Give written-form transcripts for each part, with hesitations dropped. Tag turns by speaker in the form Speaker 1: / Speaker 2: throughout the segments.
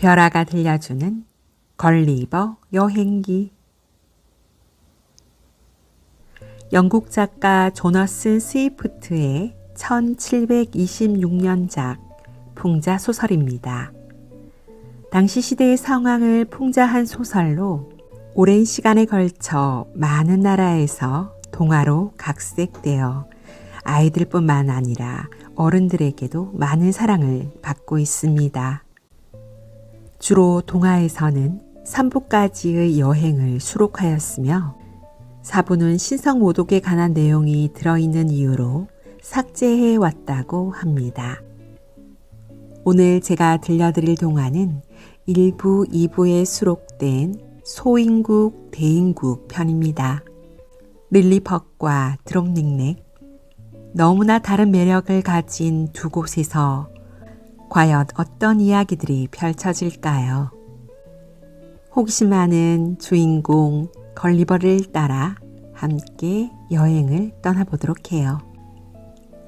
Speaker 1: 벼라가 들려주는 걸리버 여행기. 영국 작가 조너슨 스위프트의 1726년작 풍자 소설입니다. 당시 시대의 상황을 풍자한 소설로 오랜 시간에 걸쳐 많은 나라에서 동화로 각색되어 아이들뿐만 아니라 어른들에게도 많은 사랑을 받고 있습니다. 주로 동화에서는 3부까지의 여행을 수록하였으며 4부는 신성모독에 관한 내용이 들어있는 이유로 삭제해 왔다고 합니다. 오늘 제가 들려드릴 동화는 1부, 2부에 수록된 소인국, 대인국 편입니다. 릴리퍽과 드롭닉넥, 너무나 다른 매력을 가진 두 곳에서 과연 어떤 이야기들이 펼쳐질까요? 호기심 많은 주인공 걸리버를 따라 함께 여행을 떠나보도록 해요.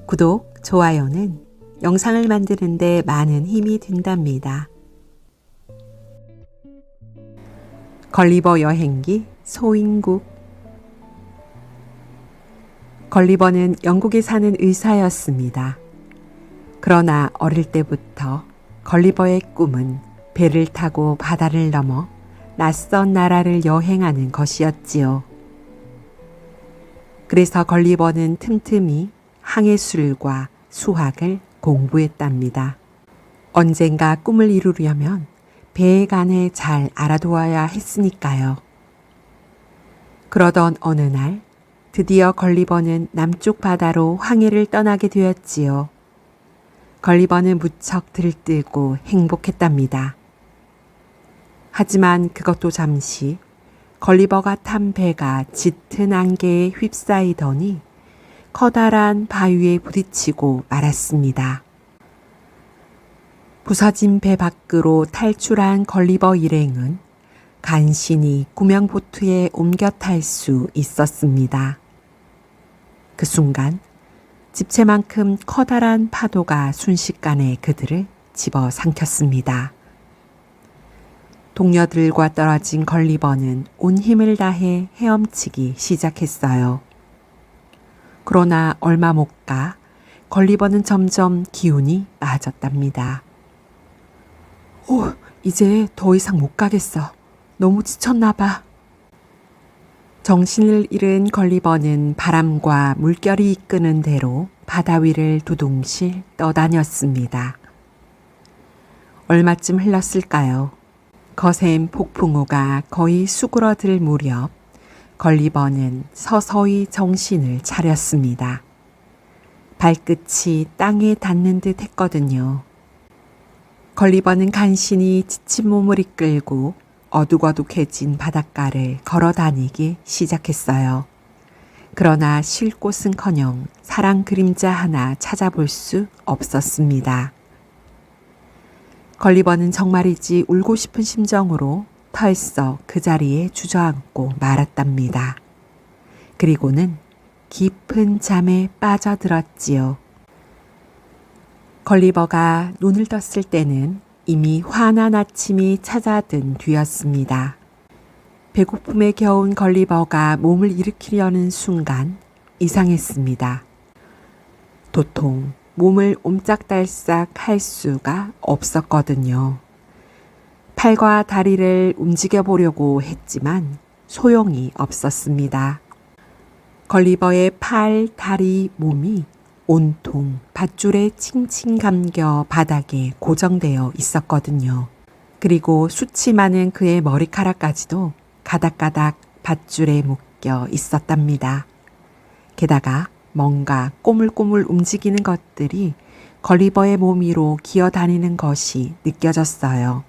Speaker 1: 구독, 좋아요는 영상을 만드는 데 많은 힘이 된답니다. 걸리버 여행기 소인국. 걸리버는 영국에 사는 의사였습니다. 그러나 어릴 때부터 걸리버의 꿈은 배를 타고 바다를 넘어 낯선 나라를 여행하는 것이었지요. 그래서 걸리버는 틈틈이 항해술과 수학을 공부했답니다. 언젠가 꿈을 이루려면 배에 관해 잘 알아두어야 했으니까요. 그러던 어느 날 드디어 걸리버는 남쪽 바다로 항해를 떠나게 되었지요. 걸리버는 무척 들뜨고 행복했답니다. 하지만 그것도 잠시 걸리버가 탄 배가 짙은 안개에 휩싸이더니 커다란 바위에 부딪히고 말았습니다. 부서진 배 밖으로 탈출한 걸리버 일행은 간신히 구명보트에 옮겨 탈 수 있었습니다. 그 순간 집채만큼 커다란 파도가 순식간에 그들을 집어삼켰습니다. 동료들과 떨어진 걸리버는 온 힘을 다해 헤엄치기 시작했어요. 그러나 얼마 못 가 걸리버는 점점 기운이 빠졌답니다. 이제 더 이상 못 가겠어. 너무 지쳤나 봐. 정신을 잃은 걸리버는 바람과 물결이 이끄는 대로 바다 위를 두둥실 떠다녔습니다. 얼마쯤 흘렀을까요? 거센 폭풍우가 거의 수그러들 무렵 걸리버는 서서히 정신을 차렸습니다. 발끝이 땅에 닿는 듯 했거든요. 걸리버는 간신히 지친 몸을 이끌고 어둑어둑해진 바닷가를 걸어 다니기 시작했어요. 그러나 쉴 곳은커녕 사랑 그림자 하나 찾아볼 수 없었습니다. 걸리버는 정말이지 울고 싶은 심정으로 털썩 그 자리에 주저앉고 말았답니다. 그리고는 깊은 잠에 빠져들었지요. 걸리버가 눈을 떴을 때는 이미 환한 아침이 찾아든 뒤였습니다. 배고픔에 겨운 걸리버가 몸을 일으키려는 순간 이상했습니다. 도통 몸을 옴짝달싹 할 수가 없었거든요. 팔과 다리를 움직여 보려고 했지만 소용이 없었습니다. 걸리버의 팔, 다리, 몸이 온통 밧줄에 칭칭 감겨 바닥에 고정되어 있었거든요. 그리고 수치 많은 그의 머리카락까지도 가닥가닥 밧줄에 묶여 있었답니다. 게다가 뭔가 꼬물꼬물 움직이는 것들이 걸리버의 몸 위로 기어다니는 것이 느껴졌어요.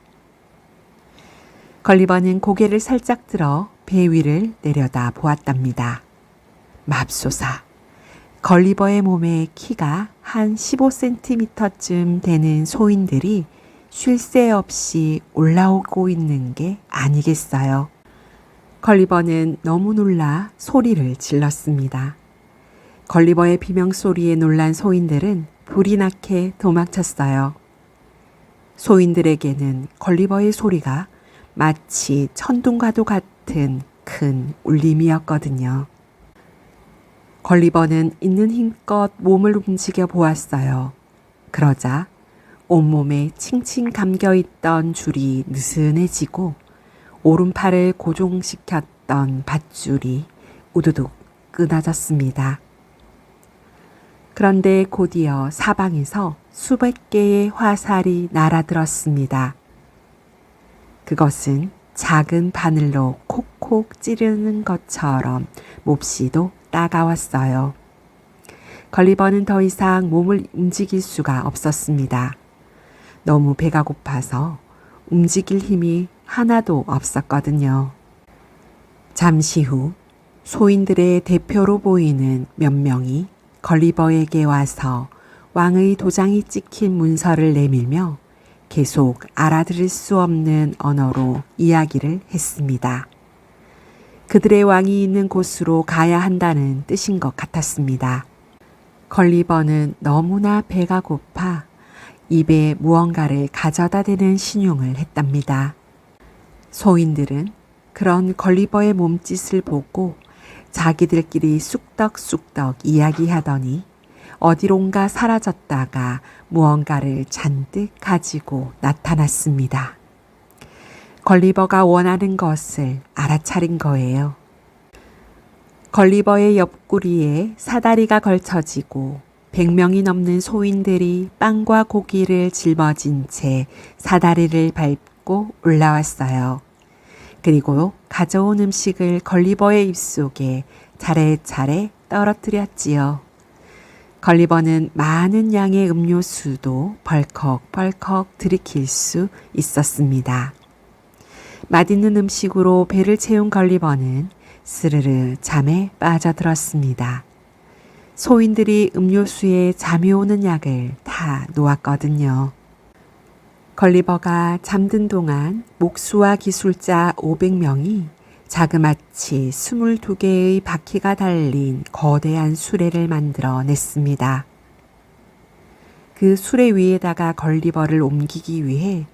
Speaker 1: 걸리버는 고개를 살짝 들어 배 위를 내려다 보았답니다. 맙소사, 걸리버의 몸에 키가 한 15cm쯤 되는 소인들이 쉴 새 없이 올라오고 있는 게 아니겠어요. 걸리버는 너무 놀라 소리를 질렀습니다. 걸리버의 비명소리에 놀란 소인들은 불이 나게 도망쳤어요. 소인들에게는 걸리버의 소리가 마치 천둥과도 같은 큰 울림이었거든요. 걸리버는 있는 힘껏 몸을 움직여 보았어요. 그러자 온몸에 칭칭 감겨있던 줄이 느슨해지고 오른팔을 고정시켰던 밧줄이 우두둑 끊어졌습니다. 그런데 곧이어 사방에서 수백 개의 화살이 날아들었습니다. 그것은 작은 바늘로 콕콕 찌르는 것처럼 몹시도 따가웠어요. 걸리버는 더 이상 몸을 움직일 수가 없었습니다. 너무 배가 고파서 움직일 힘이 하나도 없었거든요. 잠시 후 소인들의 대표로 보이는 몇 명이 걸리버에게 와서 왕의 도장이 찍힌 문서를 내밀며 계속 알아들을 수 없는 언어로 이야기를 했습니다. 그들의 왕이 있는 곳으로 가야 한다는 뜻인 것 같았습니다. 걸리버는 너무나 배가 고파 입에 무언가를 가져다 대는 신용을 했답니다. 소인들은 그런 걸리버의 몸짓을 보고 자기들끼리 쑥덕쑥덕 이야기하더니 어디론가 사라졌다가 무언가를 잔뜩 가지고 나타났습니다. 걸리버가 원하는 것을 알아차린 거예요. 걸리버의 옆구리에 사다리가 걸쳐지고 100명이 넘는 소인들이 빵과 고기를 짊어진 채 사다리를 밟고 올라왔어요. 그리고 가져온 음식을 걸리버의 입속에 차례차례 떨어뜨렸지요. 걸리버는 많은 양의 음료수도 벌컥벌컥 들이킬 수 있었습니다. 맛있는 음식으로 배를 채운 걸리버는 스르르 잠에 빠져들었습니다. 소인들이 음료수에 잠이 오는 약을 다 놓았거든요. 걸리버가 잠든 동안 목수와 기술자 500명이 자그마치 22개의 바퀴가 달린 거대한 수레를 만들어 냈습니다. 그 수레 위에다가 걸리버를 옮기기 위해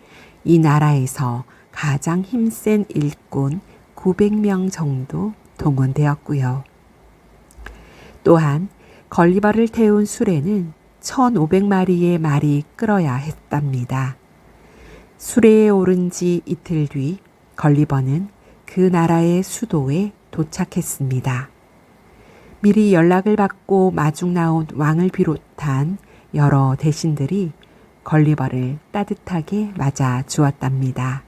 Speaker 1: 이 나라에서 가장 힘센 일꾼 900명 정도 동원되었고요. 또한 걸리버를 태운 수레는 1,500마리의 말이 끌어야 했답니다. 수레에 오른 지 이틀 뒤 걸리버는 그 나라의 수도에 도착했습니다. 미리 연락을 받고 마중 나온 왕을 비롯한 여러 대신들이 걸리버를 따뜻하게 맞아 주었답니다.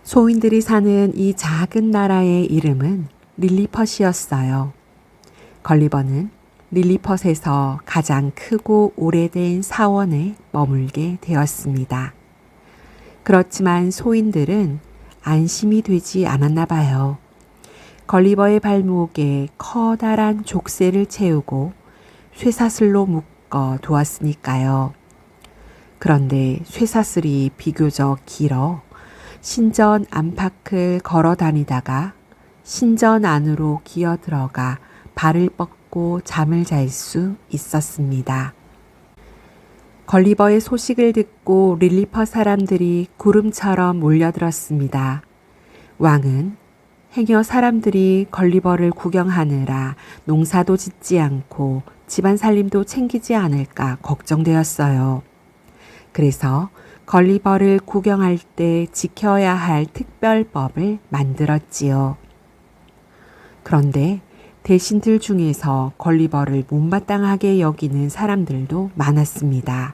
Speaker 1: 소인들이 사는 이 작은 나라의 이름은 릴리펫이었어요. 걸리버는 릴리펫에서 가장 크고 오래된 사원에 머물게 되었습니다. 그렇지만 소인들은 안심이 되지 않았나 봐요. 걸리버의 발목에 커다란 족쇄를 채우고 쇠사슬로 묶어 두었으니까요. 그런데 쇠사슬이 비교적 길어 신전 안팎을 걸어 다니다가 신전 안으로 기어 들어가 발을 뻗고 잠을 잘 수 있었습니다. 걸리버의 소식을 듣고 릴리펫 사람들이 구름처럼 몰려들었습니다. 왕은 행여 사람들이 걸리버를 구경하느라 농사도 짓지 않고 집안 살림도 챙기지 않을까 걱정되었어요. 그래서 걸리버를 구경할 때 지켜야 할 특별법을 만들었지요. 그런데 대신들 중에서 걸리버를 못마땅하게 여기는 사람들도 많았습니다.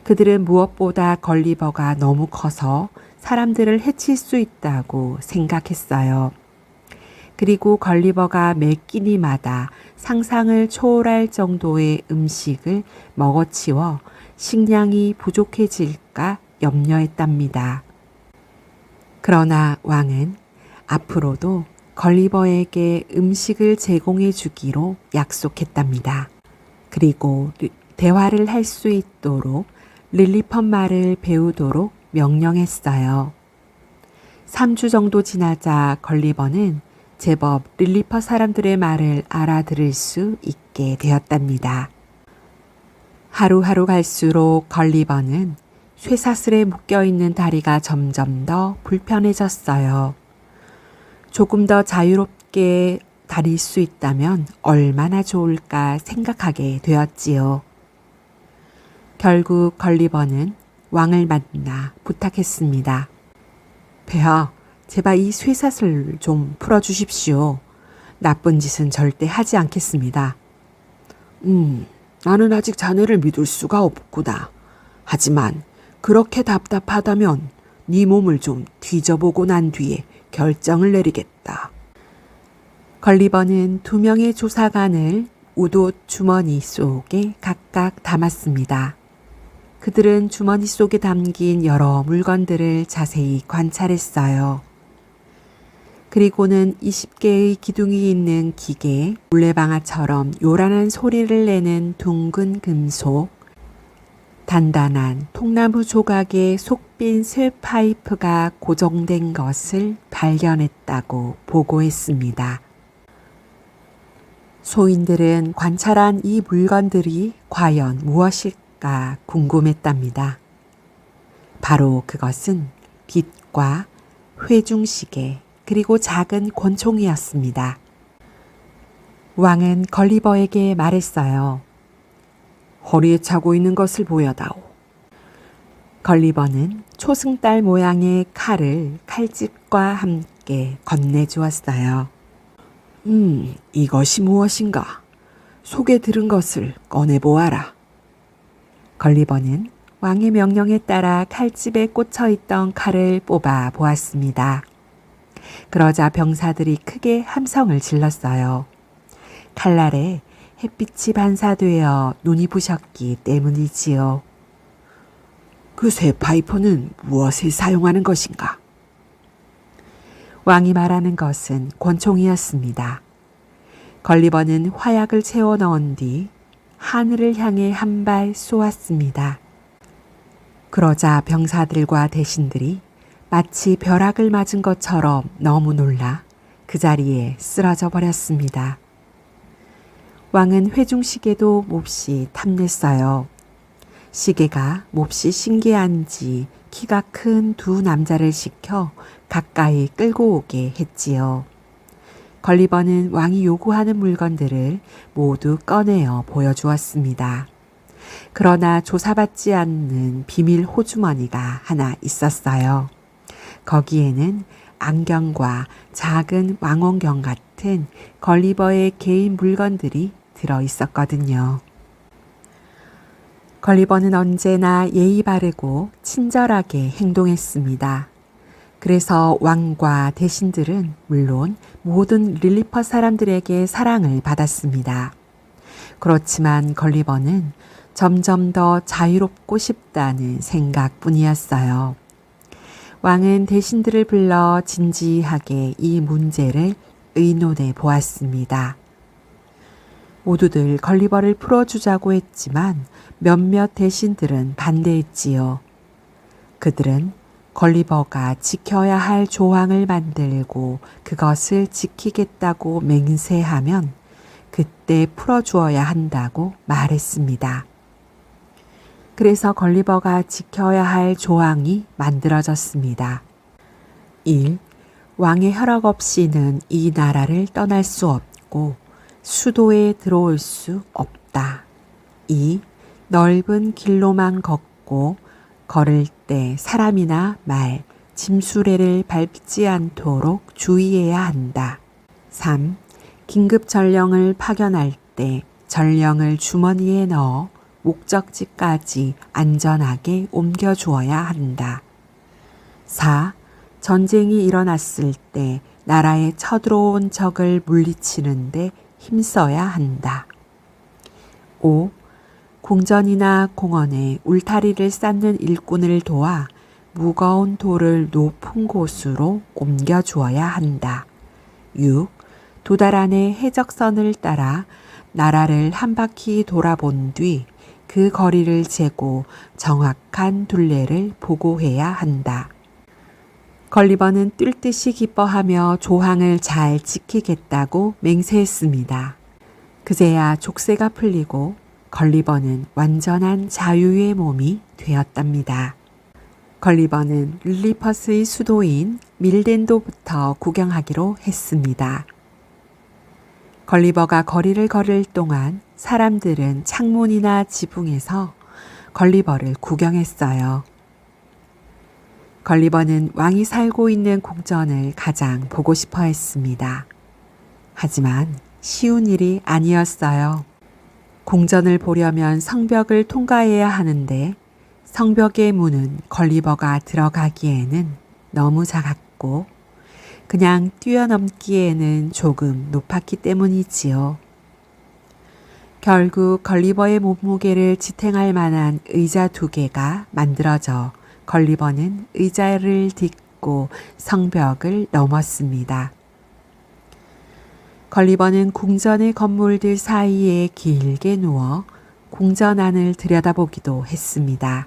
Speaker 1: 그들은 무엇보다 걸리버가 너무 커서 사람들을 해칠 수 있다고 생각했어요. 그리고 걸리버가 매 끼니마다 상상을 초월할 정도의 음식을 먹어치워 식량이 부족해질까 염려했답니다. 그러나 왕은 앞으로도 걸리버에게 음식을 제공해 주기로 약속했답니다. 그리고 대화를 할 수 있도록 릴리펫 말을 배우도록 명령했어요. 3주 정도 지나자 걸리버는 제법 릴리펫 사람들의 말을 알아들을 수 있게 되었답니다. 하루하루 갈수록 걸리버는 쇠사슬에 묶여있는 다리가 점점 더 불편해졌어요. 조금 더 자유롭게 다닐 수 있다면 얼마나 좋을까 생각하게 되었지요. 결국 걸리버는 왕을 만나 부탁했습니다. 폐하, 제발 이 쇠사슬 좀 풀어주십시오. 나쁜 짓은 절대 하지 않겠습니다. 나는 아직 자네를 믿을 수가 없구나. 하지만 그렇게 답답하다면 네 몸을 좀 뒤져보고 난 뒤에 결정을 내리겠다. 걸리버는 2명의 조사관을 우도 주머니 속에 각각 담았습니다. 그들은 주머니 속에 담긴 여러 물건들을 자세히 관찰했어요. 그리고는 20개의 기둥이 있는 기계, 물레방아처럼 요란한 소리를 내는 둥근 금속, 단단한 통나무 조각에 속빈 쇠 파이프가 고정된 것을 발견했다고 보고했습니다. 소인들은 관찰한 이 물건들이 과연 무엇일까 궁금했답니다. 바로 그것은 빛과 회중시계 그리고 작은 권총이었습니다. 왕은 걸리버에게 말했어요. 허리에 차고 있는 것을 보여다오. 걸리버는 초승달 모양의 칼을 칼집과 함께 건네주었어요. 이것이 무엇인가? 속에 들은 것을 꺼내보아라. 걸리버는 왕의 명령에 따라 칼집에 꽂혀있던 칼을 뽑아 보았습니다. 그러자 병사들이 크게 함성을 질렀어요. 칼날에 햇빛이 반사되어 눈이 부셨기 때문이지요. 그 쇠 파이퍼는 무엇에 사용하는 것인가? 왕이 말하는 것은 권총이었습니다. 걸리버는 화약을 채워 넣은 뒤 하늘을 향해 한 발 쏘았습니다. 그러자 병사들과 대신들이 마치 벼락을 맞은 것처럼 너무 놀라 그 자리에 쓰러져 버렸습니다. 왕은 회중시계도 몹시 탐냈어요. 시계가 몹시 신기한지 키가 큰 2 남자를 시켜 가까이 끌고 오게 했지요. 걸리버는 왕이 요구하는 물건들을 모두 꺼내어 보여주었습니다. 그러나 조사받지 않는 비밀 호주머니가 하나 있었어요. 거기에는 안경과 작은 왕원경 같은 걸리버의 개인 물건들이 들어 있었거든요. 걸리버는 언제나 예의 바르고 친절하게 행동했습니다. 그래서 왕과 대신들은 물론 모든 릴리퍼 사람들에게 사랑을 받았습니다. 그렇지만 걸리버는 점점 더 자유롭고 싶다는 생각뿐이었어요. 왕은 대신들을 불러 진지하게 이 문제를 의논해 보았습니다. 모두들 걸리버를 풀어주자고 했지만 몇몇 대신들은 반대했지요. 그들은 걸리버가 지켜야 할 조항을 만들고 그것을 지키겠다고 맹세하면 그때 풀어주어야 한다고 말했습니다. 그래서 걸리버가 지켜야 할 조항이 만들어졌습니다. 1. 왕의 허락 없이는 이 나라를 떠날 수 없고 수도에 들어올 수 없다. 2. 넓은 길로만 걷고 걸을 때 사람이나 말, 짐수레를 밟지 않도록 주의해야 한다. 3. 긴급 전령을 파견할 때 전령을 주머니에 넣어 목적지까지 안전하게 옮겨주어야 한다. 4. 전쟁이 일어났을 때 나라에 쳐들어온 적을 물리치는데 힘써야 한다. 5. 궁전이나 공원에 울타리를 쌓는 일꾼을 도와 무거운 돌을 높은 곳으로 옮겨주어야 한다. 6. 2달 안에 해적선을 따라 나라를 한 바퀴 돌아본 뒤 그 거리를 재고 정확한 둘레를 보고해야 한다. 걸리버는 뛸 듯이 기뻐하며 조항을 잘 지키겠다고 맹세했습니다. 그제야 족쇄가 풀리고 걸리버는 완전한 자유의 몸이 되었답니다. 걸리버는 릴리퍼스의 수도인 밀덴도부터 구경하기로 했습니다. 걸리버가 거리를 걸을 동안 사람들은 창문이나 지붕에서 걸리버를 구경했어요. 걸리버는 왕이 살고 있는 궁전을 가장 보고 싶어 했습니다. 하지만 쉬운 일이 아니었어요. 궁전을 보려면 성벽을 통과해야 하는데 성벽의 문은 걸리버가 들어가기에는 너무 작았고 그냥 뛰어넘기에는 조금 높았기 때문이지요. 결국 걸리버의 몸무게를 지탱할 만한 의자 2개가 만들어져 걸리버는 의자를 딛고 성벽을 넘었습니다. 걸리버는 궁전의 건물들 사이에 길게 누워 궁전 안을 들여다보기도 했습니다.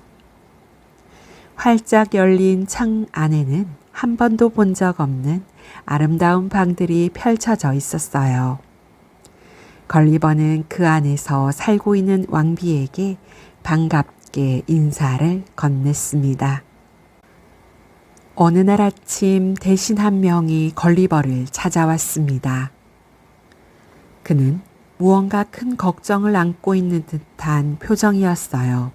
Speaker 1: 활짝 열린 창 안에는 한 번도 본 적 없는 아름다운 방들이 펼쳐져 있었어요. 걸리버는 그 안에서 살고 있는 왕비에게 반갑게 인사를 건넸습니다. 어느 날 아침 대신 한 명이 걸리버를 찾아왔습니다. 그는 무언가 큰 걱정을 안고 있는 듯한 표정이었어요.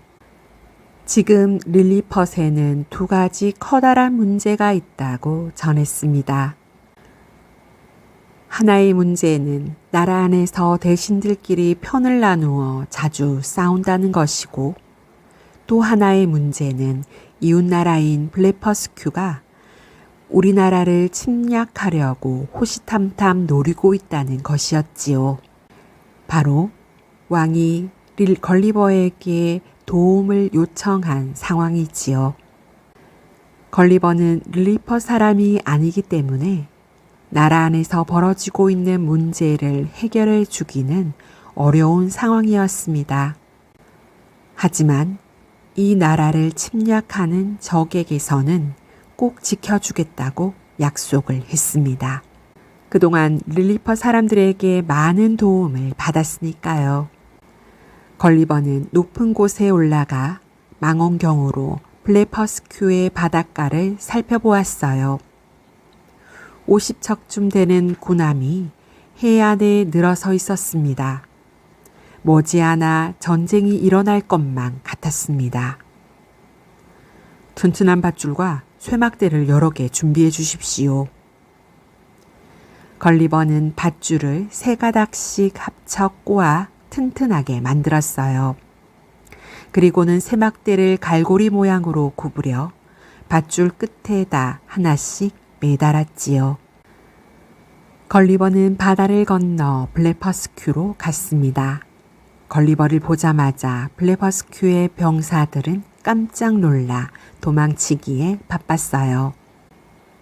Speaker 1: 지금 릴리펫에는 2가지 커다란 문제가 있다고 전했습니다. 하나의 문제는 나라 안에서 대신들끼리 편을 나누어 자주 싸운다는 것이고 또 하나의 문제는 이웃나라인 블레퍼스큐가 우리나라를 침략하려고 호시탐탐 노리고 있다는 것이었지요. 바로 왕이 걸리버에게 도움을 요청한 상황이지요. 걸리버는 릴리퍼 사람이 아니기 때문에 나라 안에서 벌어지고 있는 문제를 해결해 주기는 어려운 상황이었습니다. 하지만 이 나라를 침략하는 적에게서는 꼭 지켜주겠다고 약속을 했습니다. 그동안 릴리퍼 사람들에게 많은 도움을 받았으니까요. 걸리버는 높은 곳에 올라가 망원경으로 블레퍼스큐의 바닷가를 살펴보았어요. 50척쯤 되는 군함이 해안에 늘어서 있었습니다. 머지않아 전쟁이 일어날 것만 같았습니다. 튼튼한 밧줄과 쇠막대를 여러 개 준비해 주십시오. 걸리버는 밧줄을 3가닥씩 합쳐 꼬아 튼튼하게 만들었어요. 그리고는 쇠막대를 갈고리 모양으로 구부려 밧줄 끝에다 하나씩 매달았지요. 걸리버는 바다를 건너 블레퍼스큐로 갔습니다. 걸리버를 보자마자 블레퍼스큐의 병사들은 깜짝 놀라 도망치기에 바빴어요.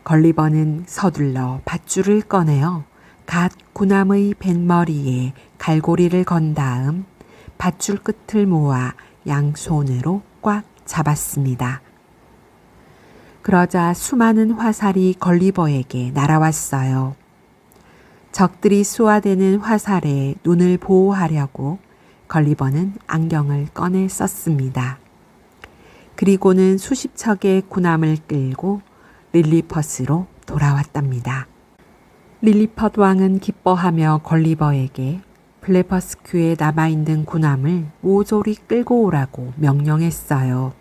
Speaker 1: 걸리버는 서둘러 밧줄을 꺼내어 갓 군함의 뱃머리에 갈고리를 건 다음 밧줄 끝을 모아 양손으로 꽉 잡았습니다. 그러자 수많은 화살이 걸리버에게 날아왔어요. 적들이 쏘아대는 화살에 눈을 보호하려고 걸리버는 안경을 꺼내 썼습니다. 그리고는 수십 척의 군함을 끌고 릴리퍼스로 돌아왔답니다. 릴리펫 왕은 기뻐하며 걸리버에게 블레퍼스큐에 남아있는 군함을 모조리 끌고 오라고 명령했어요.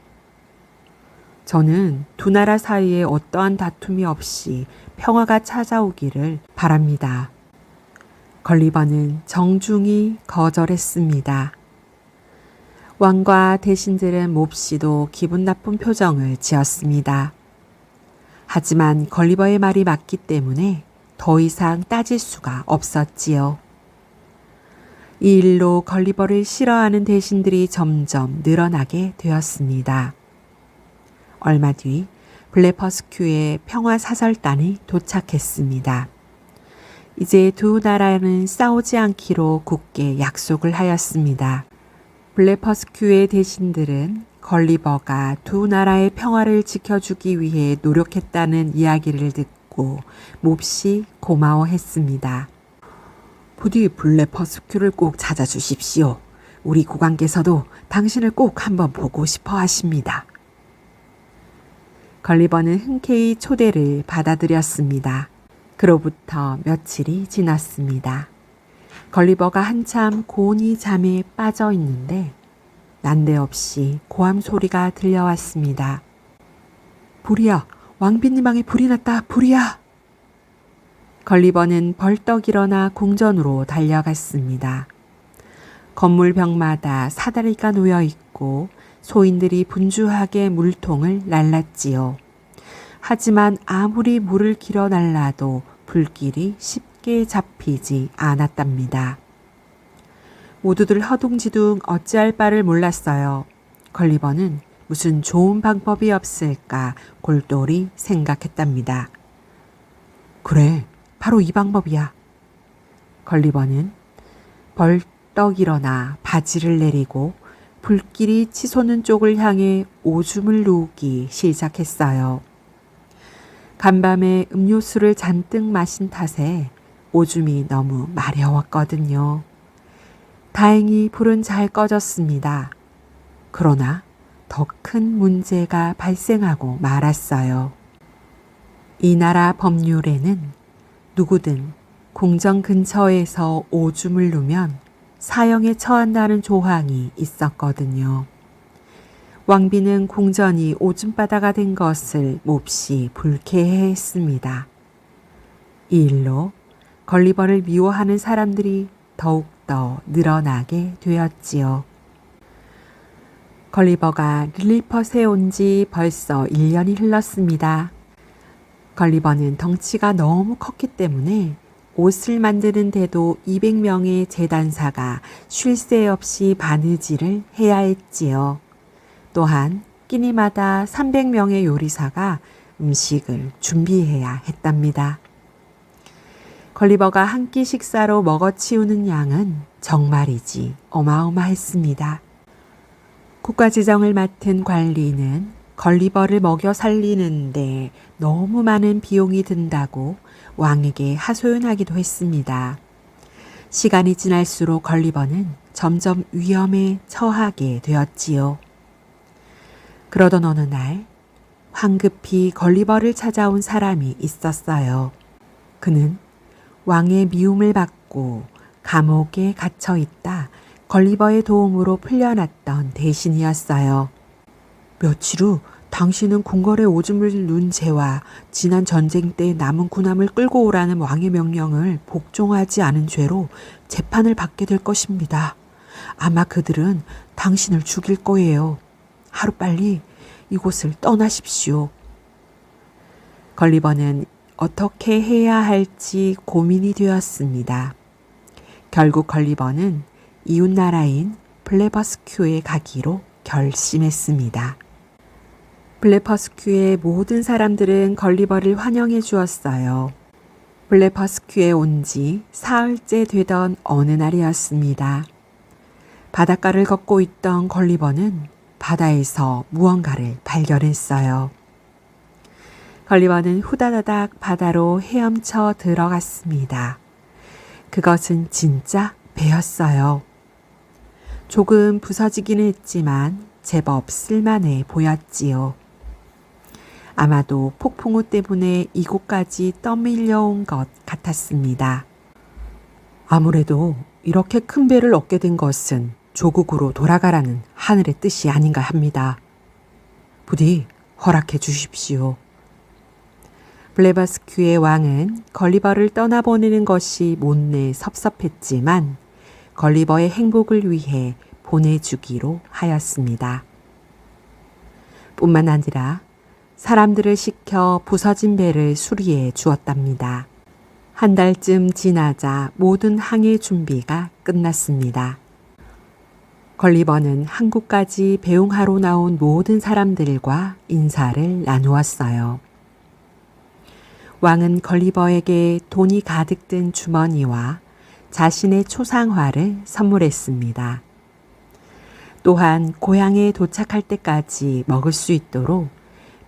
Speaker 1: 저는 2 나라 사이에 어떠한 다툼이 없이 평화가 찾아오기를 바랍니다. 걸리버는 정중히 거절했습니다. 왕과 대신들은 몹시도 기분 나쁜 표정을 지었습니다. 하지만 걸리버의 말이 맞기 때문에 더 이상 따질 수가 없었지요. 이 일로 걸리버를 싫어하는 대신들이 점점 늘어나게 되었습니다. 얼마 뒤 블레퍼스큐의 평화사설단이 도착했습니다. 이제 2 나라는 싸우지 않기로 굳게 약속을 하였습니다. 블레퍼스큐의 대신들은 걸리버가 2 나라의 평화를 지켜주기 위해 노력했다는 이야기를 듣고 몹시 고마워했습니다. 부디 블레퍼스큐를 꼭 찾아주십시오. 우리 국왕께서도 당신을 꼭 한번 보고 싶어 하십니다. 걸리버는 흔쾌히 초대를 받아들였습니다. 그로부터 며칠이 지났습니다. 걸리버가 한참 고온이 잠에 빠져 있는데 난데없이 고함 소리가 들려왔습니다. 불이야! 왕비님 방에 불이 났다! 불이야! 걸리버는 벌떡 일어나 궁전으로 달려갔습니다. 건물 벽마다 사다리가 놓여 있고 소인들이 분주하게 물통을 날랐지요. 하지만 아무리 물을 길어 날라도 불길이 쉽게 잡히지 않았답니다. 모두들 허둥지둥 어찌할 바를 몰랐어요. 걸리버는 무슨 좋은 방법이 없을까 골똘히 생각했답니다. 그래, 바로 이 방법이야. 걸리버는 벌떡 일어나 바지를 내리고 불길이 치솟는 쪽을 향해 오줌을 누우기 시작했어요. 간밤에 음료수를 잔뜩 마신 탓에 오줌이 너무 마려웠거든요. 다행히 불은 잘 꺼졌습니다. 그러나 더 큰 문제가 발생하고 말았어요. 이 나라 법률에는 누구든 궁전 근처에서 오줌을 누면 사형에 처한다는 조항이 있었거든요. 왕비는 궁전이 오줌바다가 된 것을 몹시 불쾌해했습니다. 이 일로 걸리버를 미워하는 사람들이 더욱더 늘어나게 되었지요. 걸리버가 릴리펫에 온 지 벌써 1년이 흘렀습니다. 걸리버는 덩치가 너무 컸기 때문에 옷을 만드는 데도 200명의 제단사가 쉴 새 없이 바느질을 해야 했지요. 또한 끼니마다 300명의 요리사가 음식을 준비해야 했답니다. 걸리버가 한 끼 식사로 먹어치우는 양은 정말이지 어마어마했습니다. 국가지정을 맡은 관리는 걸리버를 먹여 살리는데 너무 많은 비용이 든다고 왕에게 하소연하기도 했습니다. 시간이 지날수록 걸리버는 점점 위험에 처하게 되었지요. 그러던 어느 날 황급히 걸리버를 찾아온 사람이 있었어요. 그는 왕의 미움을 받고 감옥에 갇혀 있다 걸리버의 도움으로 풀려났던 대신이었어요. 며칠 후 당신은 궁궐에 오줌을 눈 죄와 지난 전쟁 때 남은 군함을 끌고 오라는 왕의 명령을 복종하지 않은 죄로 재판을 받게 될 것입니다. 아마 그들은 당신을 죽일 거예요. 하루빨리 이곳을 떠나십시오. 걸리버는 어떻게 해야 할지 고민이 되었습니다. 결국 걸리버는 이웃나라인 블레버스큐에 가기로 결심했습니다. 블레버스큐의 모든 사람들은 걸리버를 환영해 주었어요. 블레버스큐에 온 지 사흘째 되던 어느 날이었습니다. 바닷가를 걷고 있던 걸리버는 바다에서 무언가를 발견했어요. 걸리버는 후다다닥 바다로 헤엄쳐 들어갔습니다. 그것은 진짜 배였어요. 조금 부서지긴 했지만 제법 쓸만해 보였지요. 아마도 폭풍우 때문에 이곳까지 떠밀려온 것 같았습니다. 아무래도 이렇게 큰 배를 얻게 된 것은 조국으로 돌아가라는 하늘의 뜻이 아닌가 합니다. 부디 허락해 주십시오. 블레버스큐의 왕은 걸리버를 떠나보내는 것이 못내 섭섭했지만 걸리버의 행복을 위해 보내주기로 하였습니다. 뿐만 아니라 사람들을 시켜 부서진 배를 수리해 주었답니다. 한 달쯤 지나자 모든 항해 준비가 끝났습니다. 걸리버는 한국까지 배웅하러 나온 모든 사람들과 인사를 나누었어요. 왕은 걸리버에게 돈이 가득 든 주머니와 자신의 초상화를 선물했습니다. 또한 고향에 도착할 때까지 먹을 수 있도록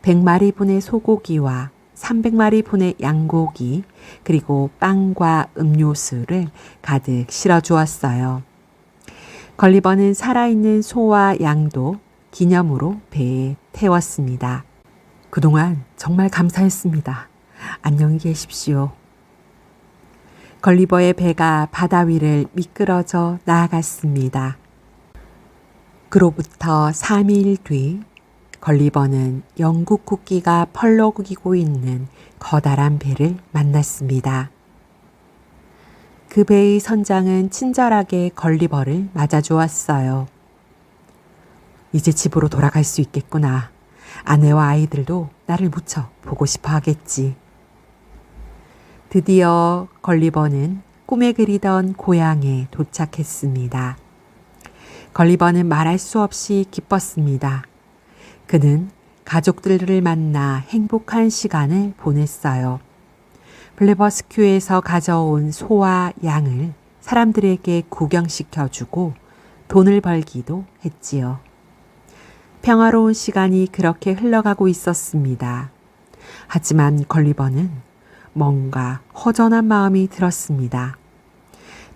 Speaker 1: 100마리 분의 소고기와 300마리 분의 양고기 그리고 빵과 음료수를 가득 실어주었어요. 걸리버는 살아있는 소와 양도 기념으로 배에 태웠습니다. 그동안 정말 감사했습니다. 안녕히 계십시오. 걸리버의 배가 바다 위를 미끄러져 나아갔습니다. 그로부터 3일 뒤 걸리버는 영국 국기가 펄럭이고 있는 커다란 배를 만났습니다. 그 배의 선장은 친절하게 걸리버를 맞아주었어요. 이제 집으로 돌아갈 수 있겠구나. 아내와 아이들도 나를 무척 보고 싶어 하겠지. 드디어 걸리버는 꿈에 그리던 고향에 도착했습니다. 걸리버는 말할 수 없이 기뻤습니다. 그는 가족들을 만나 행복한 시간을 보냈어요. 블레버스큐에서 가져온 소와 양을 사람들에게 구경시켜주고 돈을 벌기도 했지요. 평화로운 시간이 그렇게 흘러가고 있었습니다. 하지만 걸리버는 뭔가 허전한 마음이 들었습니다.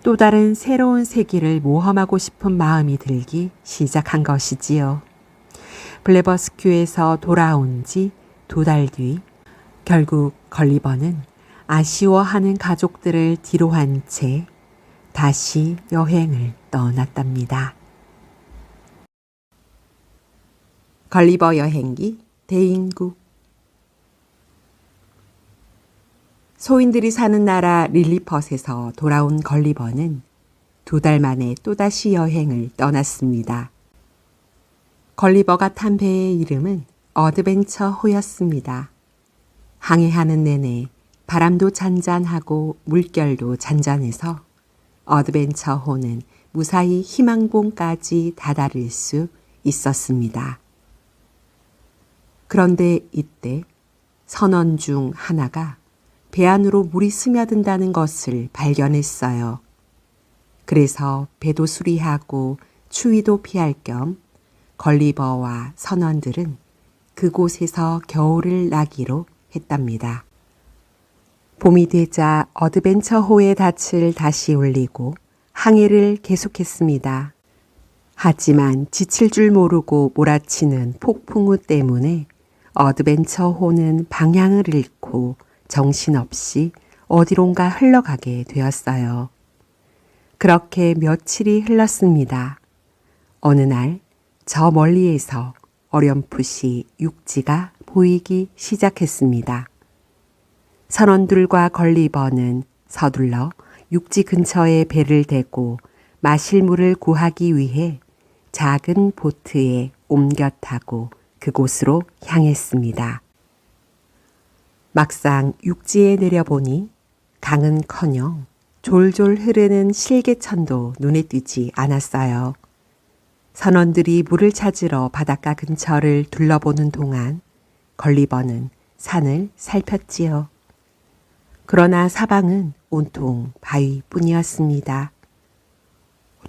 Speaker 1: 또 다른 새로운 세계를 모험하고 싶은 마음이 들기 시작한 것이지요. 블레버스큐에서 돌아온 지 2달 뒤 결국 걸리버는 아쉬워하는 가족들을 뒤로한 채 다시 여행을 떠났답니다. 걸리버 여행기 대인국. 소인들이 사는 나라 릴리펫에서 돌아온 걸리버는 2달 만에 또다시 여행을 떠났습니다. 걸리버가 탄 배의 이름은 어드벤처호였습니다. 항해하는 내내 바람도 잔잔하고 물결도 잔잔해서 어드벤처호는 무사히 희망봉까지 다다를 수 있었습니다. 그런데 이때 선원 중 하나가 배 안으로 물이 스며든다는 것을 발견했어요. 그래서 배도 수리하고 추위도 피할 겸 걸리버와 선원들은 그곳에서 겨울을 나기로 했답니다. 봄이 되자 어드벤처호의 닻을 다시 올리고 항해를 계속했습니다. 하지만 지칠 줄 모르고 몰아치는 폭풍우 때문에 어드벤처호는 방향을 잃고 정신없이 어디론가 흘러가게 되었어요. 그렇게 며칠이 흘렀습니다. 어느 날 저 멀리에서 어렴풋이 육지가 보이기 시작했습니다. 선원들과 걸리버는 서둘러 육지 근처에 배를 대고 마실 물을 구하기 위해 작은 보트에 옮겨 타고 그곳으로 향했습니다. 막상 육지에 내려보니 강은커녕 졸졸 흐르는 실개천도 눈에 띄지 않았어요. 선원들이 물을 찾으러 바닷가 근처를 둘러보는 동안 걸리버는 산을 살폈지요. 그러나 사방은 온통 바위뿐이었습니다.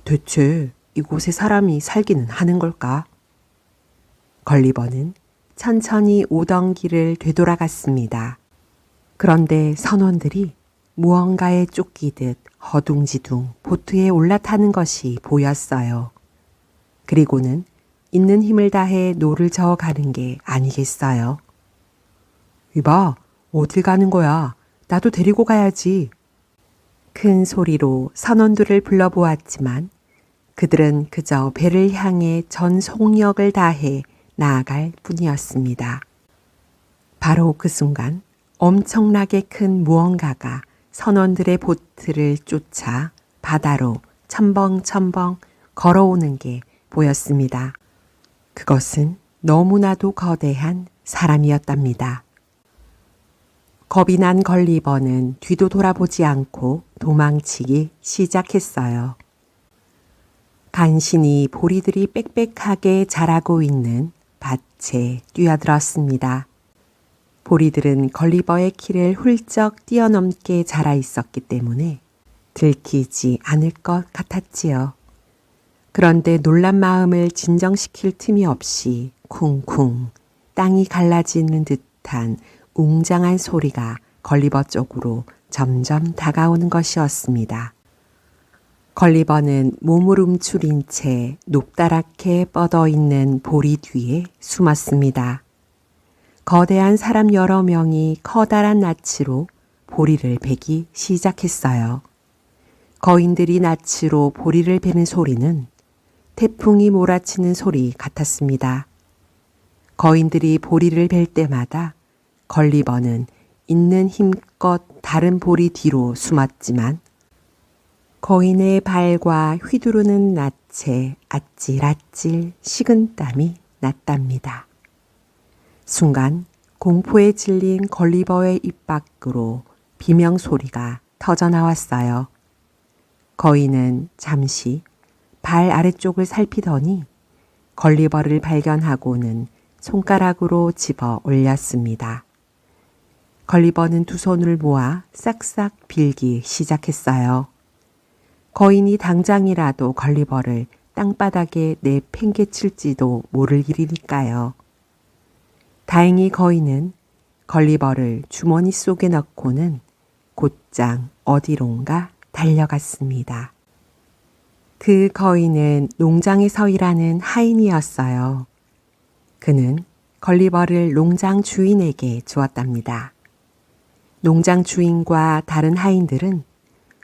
Speaker 1: 대체 이곳에 사람이 살기는 하는 걸까? 걸리버는 천천히 오던 길을 되돌아갔습니다. 그런데 선원들이 무언가에 쫓기듯 허둥지둥 보트에 올라타는 것이 보였어요. 그리고는 있는 힘을 다해 노를 저어가는 게 아니겠어요. 이봐, 어딜 가는 거야? 나도 데리고 가야지. 큰 소리로 선원들을 불러보았지만 그들은 그저 배를 향해 전 속력을 다해 나아갈 뿐이었습니다. 바로 그 순간 엄청나게 큰 무언가가 선원들의 보트를 쫓아 바다로 첨벙첨벙 걸어오는 게 보였습니다. 그것은 너무나도 거대한 사람이었답니다. 겁이 난 걸리버는 뒤도 돌아보지 않고 도망치기 시작했어요. 간신히 보리들이 빽빽하게 자라고 있는 밭에 뛰어들었습니다. 보리들은 걸리버의 키를 훌쩍 뛰어넘게 자라 있었기 때문에 들키지 않을 것 같았지요. 그런데 놀란 마음을 진정시킬 틈이 없이 쿵쿵 땅이 갈라지는 듯한 웅장한 소리가 걸리버 쪽으로 점점 다가오는 것이었습니다. 걸리버는 몸을 움츠린 채 높다랗게 뻗어 있는 보리 뒤에 숨었습니다. 거대한 사람 여러 명이 커다란 낫으로 보리를 베기 시작했어요. 거인들이 낫으로 보리를 베는 소리는 태풍이 몰아치는 소리 같았습니다. 거인들이 보리를 벨 때마다 걸리버는 있는 힘껏 다른 보리 뒤로 숨었지만 거인의 발과 휘두르는 낫에 아찔아찔 식은땀이 났답니다. 순간 공포에 질린 걸리버의 입 밖으로 비명소리가 터져나왔어요. 거인은 잠시 발 아래쪽을 살피더니 걸리버를 발견하고는 손가락으로 집어 올렸습니다. 걸리버는 두 손을 모아 싹싹 빌기 시작했어요. 거인이 당장이라도 걸리버를 땅바닥에 내팽개칠지도 모를 일이니까요. 다행히 거인은 걸리버를 주머니 속에 넣고는 곧장 어디론가 달려갔습니다. 그 거인은 농장에서 일하는 하인이었어요. 그는 걸리버를 농장 주인에게 주었답니다. 농장 주인과 다른 하인들은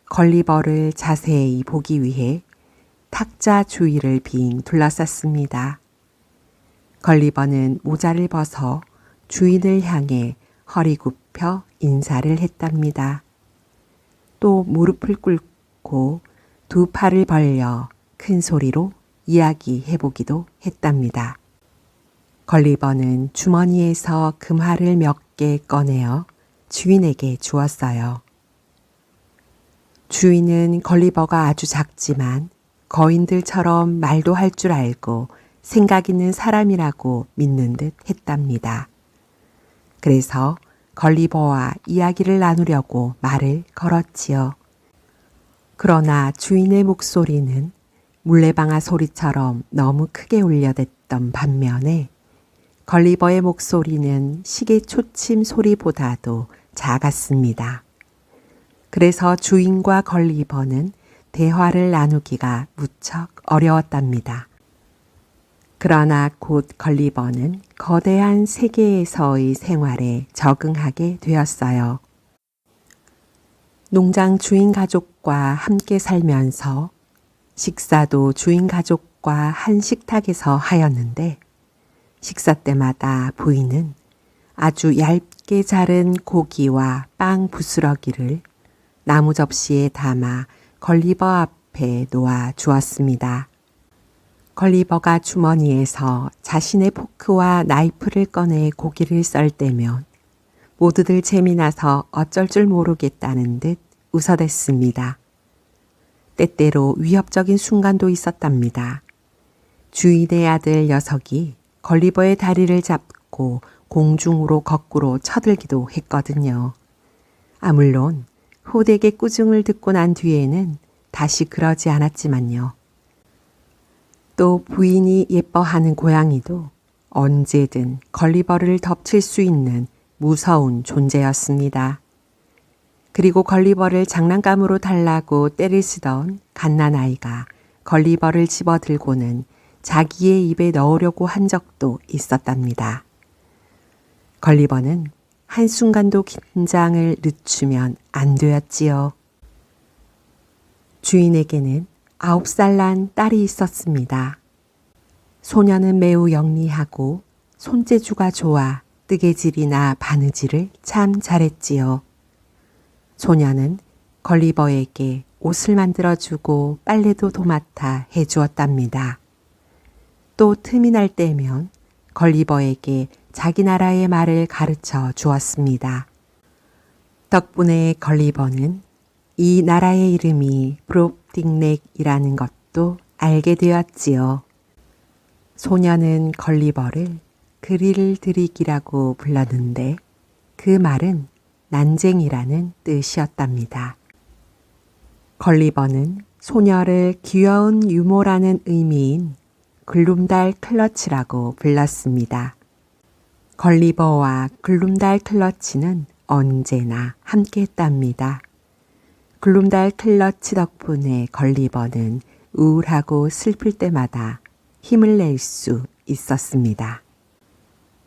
Speaker 1: 걸리버를 자세히 보기 위해 탁자 주위를 빙 둘러쌌습니다. 걸리버는 모자를 벗어 주인을 향해 허리 굽혀 인사를 했답니다. 또 무릎을 꿇고 두 팔을 벌려 큰 소리로 이야기해보기도 했답니다. 걸리버는 주머니에서 금화를 몇 개 꺼내어 주인에게 주었어요. 주인은 걸리버가 아주 작지만 거인들처럼 말도 할 줄 알고 생각 있는 사람이라고 믿는 듯 했답니다. 그래서 걸리버와 이야기를 나누려고 말을 걸었지요. 그러나 주인의 목소리는 물레방아 소리처럼 너무 크게 울려댔던 반면에 걸리버의 목소리는 시계 초침 소리보다도 작았습니다. 그래서 주인과 걸리버는 대화를 나누기가 무척 어려웠답니다. 그러나 곧 걸리버는 거대한 세계에서의 생활에 적응하게 되었어요. 농장 주인 가족과 함께 살면서 식사도 주인 가족과 한 식탁에서 하였는데 식사 때마다 부인은 아주 얇게 자른 고기와 빵 부스러기를 나무 접시에 담아 걸리버 앞에 놓아 주었습니다. 걸리버가 주머니에서 자신의 포크와 나이프를 꺼내 고기를 썰 때면 모두들 재미나서 어쩔 줄 모르겠다는 듯 웃어댔습니다. 때때로 위협적인 순간도 있었답니다. 주인의 아들 녀석이 걸리버의 다리를 잡고 공중으로 거꾸로 쳐들기도 했거든요. 물론 호되게 꾸중을 듣고 난 뒤에는 다시 그러지 않았지만요. 또 부인이 예뻐하는 고양이도 언제든 걸리버를 덮칠 수 있는 무서운 존재였습니다. 그리고 걸리버를 장난감으로 달라고 때를 쓰던 갓난아이가 걸리버를 집어들고는 자기의 입에 넣으려고 한 적도 있었답니다. 걸리버는 한순간도 긴장을 늦추면 안 되었지요. 주인에게는 9살 난 딸이 있었습니다. 소녀는 매우 영리하고 손재주가 좋아 뜨개질이나 바느질을 참 잘했지요. 소녀는 걸리버에게 옷을 만들어주고 빨래도 도맡아 해주었답니다. 또 틈이 날 때면 걸리버에게 자기 나라의 말을 가르쳐 주었습니다. 덕분에 걸리버는 이 나라의 이름이 브롭딩넥이라는 것도 알게 되었지요. 소녀는 걸리버를 그릴 들이기라고 불렀는데 그 말은 난쟁이라는 뜻이었답니다. 걸리버는 소녀를 귀여운 유모라는 의미인 글룸달 클러치라고 불렀습니다. 걸리버와 글룸달 클러치는 언제나 함께했답니다. 글룸달 클러치 덕분에 걸리버는 우울하고 슬플 때마다 힘을 낼 수 있었습니다.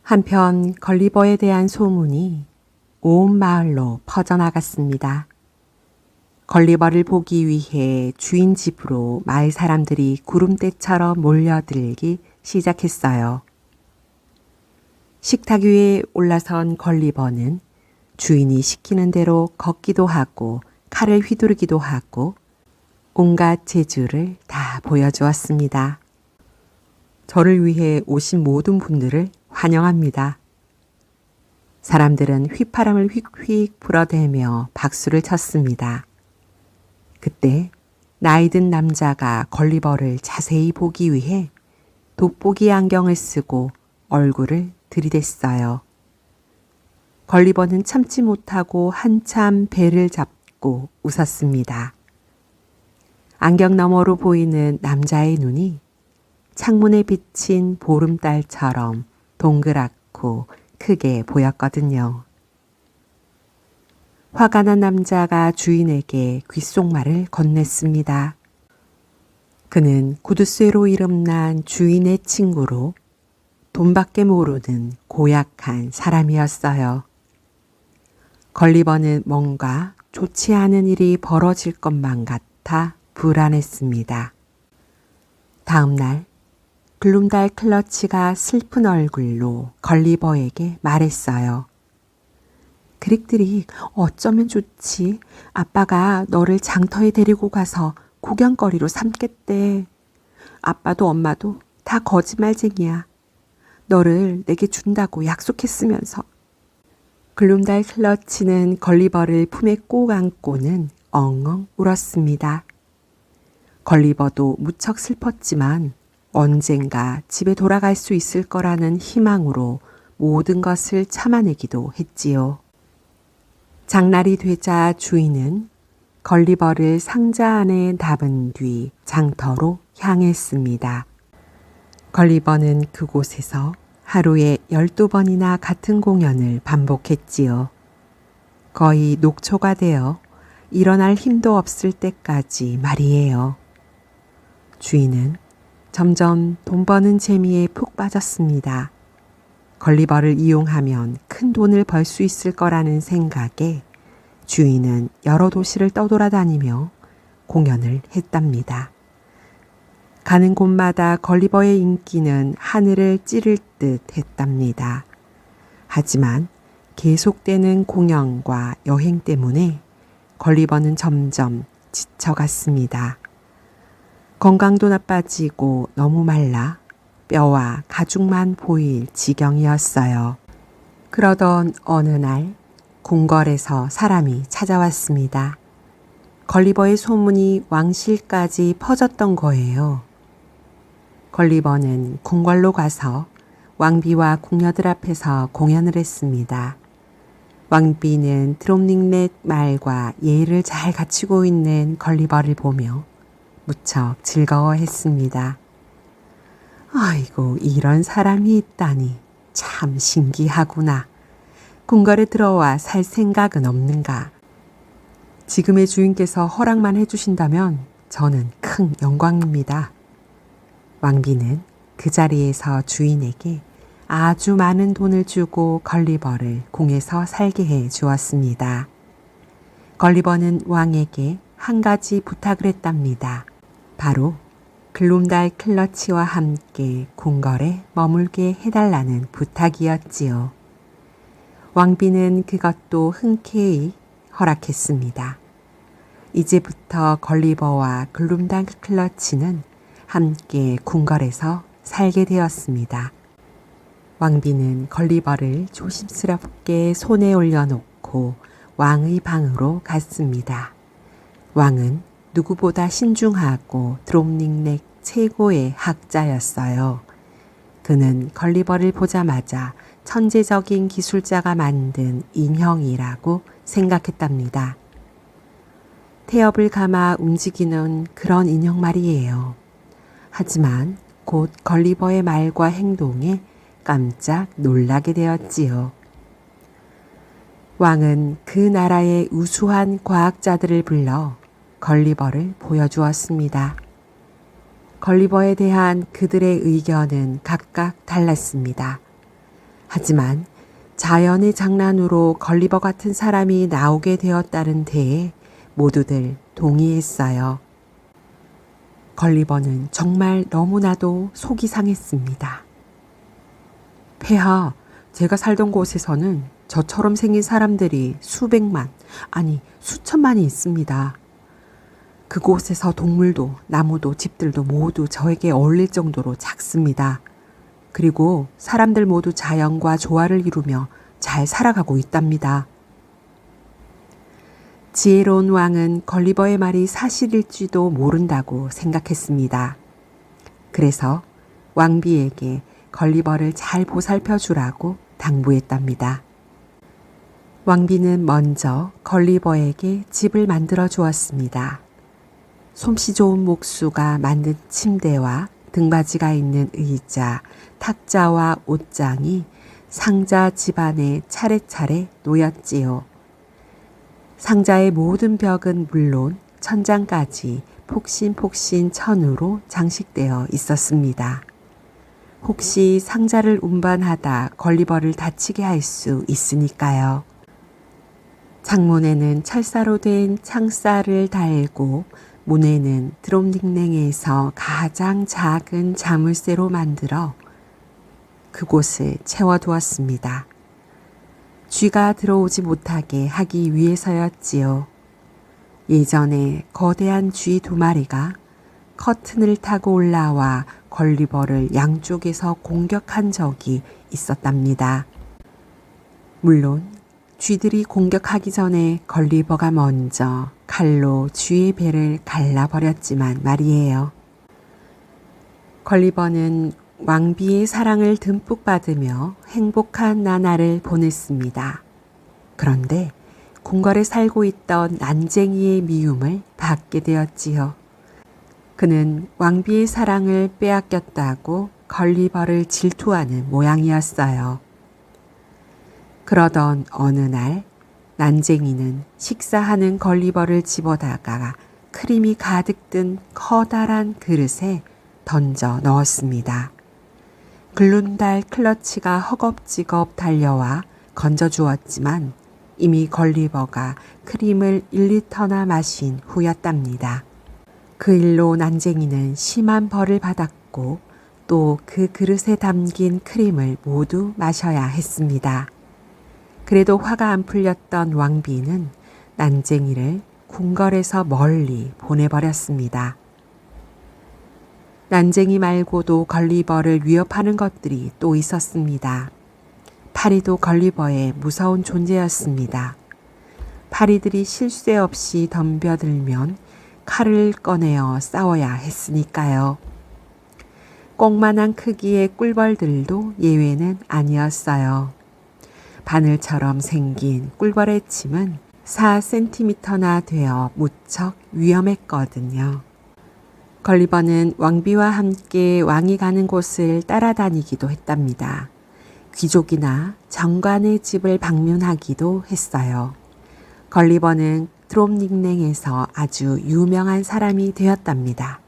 Speaker 1: 한편 걸리버에 대한 소문이 온 마을로 퍼져나갔습니다. 걸리버를 보기 위해 주인 집으로 마을 사람들이 구름대처럼 몰려들기 시작했어요. 식탁 위에 올라선 걸리버는 주인이 시키는 대로 걷기도 하고 칼을 휘두르기도 하고 온갖 재주를 다 보여주었습니다. 저를 위해 오신 모든 분들을 환영합니다. 사람들은 휘파람을 휙휙 불어대며 박수를 쳤습니다. 그때 나이 든 남자가 걸리버를 자세히 보기 위해 돋보기 안경을 쓰고 얼굴을 들이댔어요. 걸리버는 참지 못하고 한참 배를 잡고 웃었습니다. 안경 너머로 보이는 남자의 눈이 창문에 비친 보름달처럼 동그랗고 크게 보였거든요. 화가 난 남자가 주인에게 귓속말을 건넸습니다. 그는 구두쇠로 이름난 주인의 친구로 돈밖에 모르는 고약한 사람이었어요. 걸리버는 뭔가 좋지 않은 일이 벌어질 것만 같아 불안했습니다. 다음 날 글룸달 클러치가 슬픈 얼굴로 걸리버에게 말했어요. 그릭들이 어쩌면 좋지. 아빠가 너를 장터에 데리고 가서 구경거리로 삼겠대. 아빠도 엄마도 다 거짓말쟁이야. 너를 내게 준다고 약속했으면서. 글룸달 클러치는 걸리버를 품에 꼭 안고는 엉엉 울었습니다. 걸리버도 무척 슬펐지만 언젠가 집에 돌아갈 수 있을 거라는 희망으로 모든 것을 참아내기도 했지요. 장날이 되자 주인은 걸리버를 상자 안에 담은 뒤 장터로 향했습니다. 걸리버는 그곳에서 하루에 12번이나 같은 공연을 반복했지요. 거의 녹초가 되어 일어날 힘도 없을 때까지 말이에요. 주인은 점점 돈 버는 재미에 푹 빠졌습니다. 걸리버를 이용하면 큰 돈을 벌 수 있을 거라는 생각에 주인은 여러 도시를 떠돌아다니며 공연을 했답니다. 가는 곳마다 걸리버의 인기는 하늘을 찌를 듯 했답니다. 하지만 계속되는 공연과 여행 때문에 걸리버는 점점 지쳐갔습니다. 건강도 나빠지고 너무 말라 뼈와 가죽만 보일 지경이었어요. 그러던 어느 날 궁궐에서 사람이 찾아왔습니다. 걸리버의 소문이 왕실까지 퍼졌던 거예요. 걸리버는 궁궐로 가서 왕비와 궁녀들 앞에서 공연을 했습니다. 왕비는 드롭닉넷 말과 예의를 잘 갖추고 있는 걸리버를 보며 무척 즐거워했습니다. 아이고, 이런 사람이 있다니 참 신기하구나. 궁궐에 들어와 살 생각은 없는가? 지금의 주인께서 허락만 해주신다면 저는 큰 영광입니다. 왕비는 그 자리에서 주인에게 아주 많은 돈을 주고 걸리버를 궁에서 살게 해 주었습니다. 걸리버는 왕에게 한 가지 부탁을 했답니다. 바로 글룸달 클러치와 함께 궁궐에 머물게 해달라는 부탁이었지요. 왕비는 그것도 흔쾌히 허락했습니다. 이제부터 걸리버와 글룸달 클러치는 함께 궁궐에서 살게 되었습니다. 왕비는 걸리버를 조심스럽게 손에 올려놓고 왕의 방으로 갔습니다. 왕은 누구보다 신중하고 드롭닉넥 최고의 학자였어요. 그는 걸리버를 보자마자 천재적인 기술자가 만든 인형이라고 생각했답니다. 태엽을 감아 움직이는 그런 인형 말이에요. 하지만 곧 걸리버의 말과 행동에 깜짝 놀라게 되었지요. 왕은 그 나라의 우수한 과학자들을 불러 걸리버를 보여주었습니다. 걸리버에 대한 그들의 의견은 각각 달랐습니다. 하지만 자연의 장난으로 걸리버 같은 사람이 나오게 되었다는 데에 모두들 동의했어요. 걸리버는 정말 너무나도 속이 상했습니다. 폐하, 제가 살던 곳에서는 저처럼 생긴 사람들이 수백만, 아니 수천만이 있습니다. 그곳에서 동물도 나무도 집들도 모두 저에게 어울릴 정도로 작습니다. 그리고 사람들 모두 자연과 조화를 이루며 잘 살아가고 있답니다. 지혜로운 왕은 걸리버의 말이 사실일지도 모른다고 생각했습니다. 그래서 왕비에게 걸리버를 잘 보살펴 주라고 당부했답니다. 왕비는 먼저 걸리버에게 집을 만들어 주었습니다. 솜씨 좋은 목수가 만든 침대와 등받이가 있는 의자, 탁자와 옷장이 상자 집안에 차례차례 놓였지요. 상자의 모든 벽은 물론 천장까지 폭신폭신 천으로 장식되어 있었습니다. 혹시 상자를 운반하다 걸리버를 다치게 할 수 있으니까요. 창문에는 철사로 된 창살을 달고 문에는 드롭닝냉에서 가장 작은 자물쇠로 만들어 그곳을 채워두었습니다. 쥐가 들어오지 못하게 하기 위해서였지요. 예전에 거대한 쥐 2마리가 커튼을 타고 올라와 걸리버를 양쪽에서 공격한 적이 있었답니다. 물론 쥐들이 공격하기 전에 걸리버가 먼저 칼로 쥐의 배를 갈라버렸지만 말이에요. 걸리버는 왕비의 사랑을 듬뿍 받으며 행복한 나날을 보냈습니다. 그런데 궁궐에 살고 있던 난쟁이의 미움을 받게 되었지요. 그는 왕비의 사랑을 빼앗겼다고 걸리버를 질투하는 모양이었어요. 그러던 어느 날 난쟁이는 식사하는 걸리버를 집어다가 크림이 가득 든 커다란 그릇에 던져 넣었습니다. 글룬달 클러치가 허겁지겁 달려와 건져주었지만 이미 걸리버가 크림을 1리터나 마신 후였답니다. 그 일로 난쟁이는 심한 벌을 받았고 또 그 그릇에 담긴 크림을 모두 마셔야 했습니다. 그래도 화가 안 풀렸던 왕비는 난쟁이를 궁궐에서 멀리 보내버렸습니다. 난쟁이 말고도 걸리버를 위협하는 것들이 또 있었습니다. 파리도 걸리버의 무서운 존재였습니다. 파리들이 쉴 새 없이 덤벼들면 칼을 꺼내어 싸워야 했으니까요. 꽁만한 크기의 꿀벌들도 예외는 아니었어요. 바늘처럼 생긴 꿀벌의 침은 4cm나 되어 무척 위험했거든요. 걸리버는 왕비와 함께 왕이 가는 곳을 따라다니기도 했답니다. 귀족이나 장관의 집을 방문하기도 했어요. 걸리버는 드롭닝냉에서 아주 유명한 사람이 되었답니다.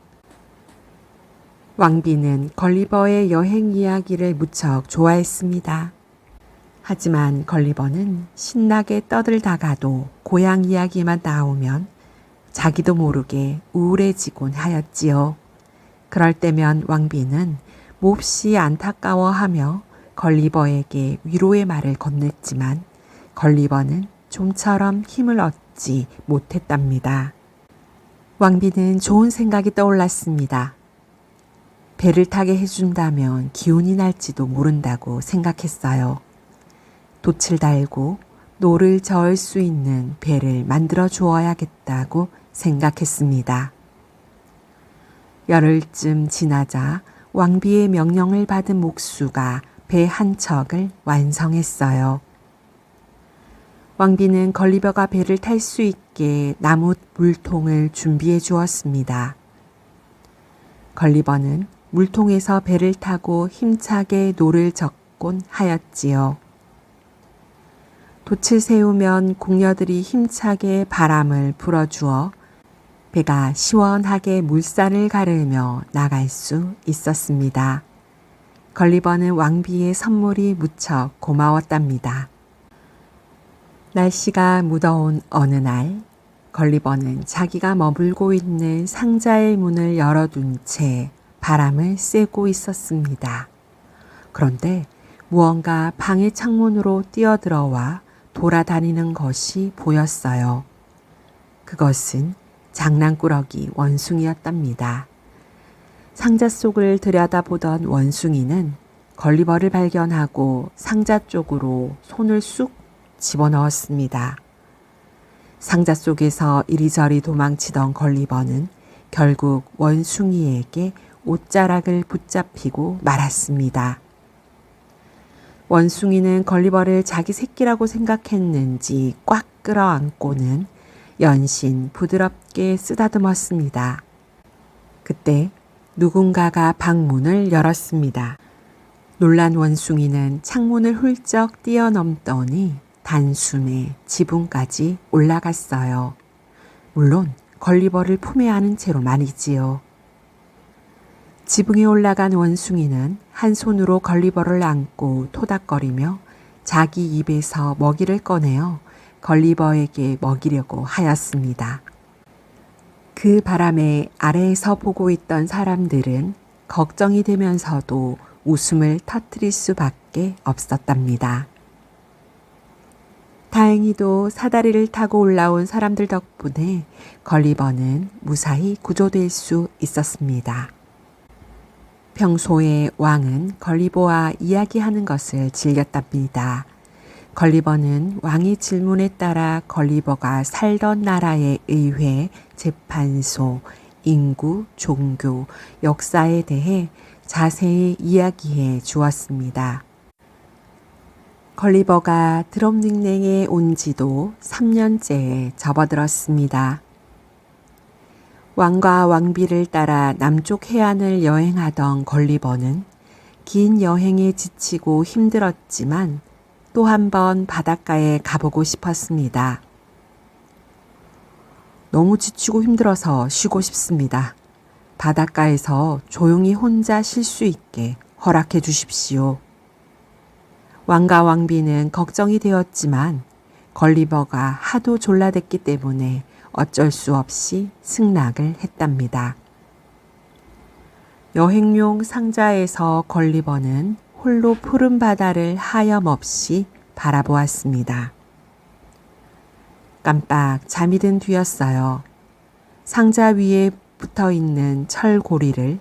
Speaker 1: 왕비는 걸리버의 여행 이야기를 무척 좋아했습니다. 하지만 걸리버는 신나게 떠들다가도 고향 이야기만 나오면 자기도 모르게 우울해지곤 하였지요. 그럴 때면 왕비는 몹시 안타까워하며 걸리버에게 위로의 말을 건넸지만 걸리버는 좀처럼 힘을 얻지 못했답니다. 왕비는 좋은 생각이 떠올랐습니다. 배를 타게 해준다면 기운이 날지도 모른다고 생각했어요. 돛을 달고 노를 저을 수 있는 배를 만들어 주어야겠다고 생각했습니다. 열흘쯤 지나자 왕비의 명령을 받은 목수가 배 한 척을 완성했어요. 왕비는 걸리버가 배를 탈 수 있게 나무 물통을 준비해 주었습니다. 걸리버는 물통에서 배를 타고 힘차게 노를 젓곤 하였지요. 돛을 세우면 궁녀들이 힘차게 바람을 불어주어 배가 시원하게 물살을 가르며 나갈 수 있었습니다. 걸리버는 왕비의 선물이 무척 고마웠답니다. 날씨가 무더운 어느 날, 걸리버는 자기가 머물고 있는 상자의 문을 열어둔 채 바람을 쐬고 있었습니다. 그런데 무언가 방의 창문으로 뛰어들어와 돌아다니는 것이 보였어요. 그것은 장난꾸러기 원숭이였답니다. 상자 속을 들여다보던 원숭이는 걸리버를 발견하고 상자 쪽으로 손을 쑥 집어넣었습니다. 상자 속에서 이리저리 도망치던 걸리버는 결국 원숭이에게 옷자락을 붙잡히고 말았습니다. 원숭이는 걸리버를 자기 새끼라고 생각했는지 꽉 끌어안고는 연신 부드럽게 쓰다듬었습니다. 그때 누군가가 방문을 열었습니다. 놀란 원숭이는 창문을 훌쩍 뛰어넘더니 단숨에 지붕까지 올라갔어요. 물론 걸리버를 품에 안은 채로 말이지요. 지붕에 올라간 원숭이는 한 손으로 걸리버를 안고 토닥거리며 자기 입에서 먹이를 꺼내어 걸리버에게 먹이려고 하였습니다. 그 바람에 아래에서 보고 있던 사람들은 걱정이 되면서도 웃음을 터뜨릴 수밖에 없었답니다. 다행히도 사다리를 타고 올라온 사람들 덕분에 걸리버는 무사히 구조될 수 있었습니다. 평소에 왕은 걸리버와 이야기하는 것을 즐겼답니다. 걸리버는 왕의 질문에 따라 걸리버가 살던 나라의 의회, 재판소, 인구, 종교, 역사에 대해 자세히 이야기해 주었습니다. 걸리버가 드롭닝냉에 온 지도 3년째에 접어들었습니다. 왕과 왕비를 따라 남쪽 해안을 여행하던 걸리버는 긴 여행에 지치고 힘들었지만 또 한 번 바닷가에 가보고 싶었습니다. 너무 지치고 힘들어서 쉬고 싶습니다. 바닷가에서 조용히 혼자 쉴 수 있게 허락해 주십시오. 왕과 왕비는 걱정이 되었지만 걸리버가 하도 졸라댔기 때문에 어쩔 수 없이 승낙을 했답니다. 여행용 상자에서 걸리버는 홀로 푸른 바다를 하염없이 바라보았습니다. 깜빡 잠이 든 뒤였어요. 상자 위에 붙어있는 철고리를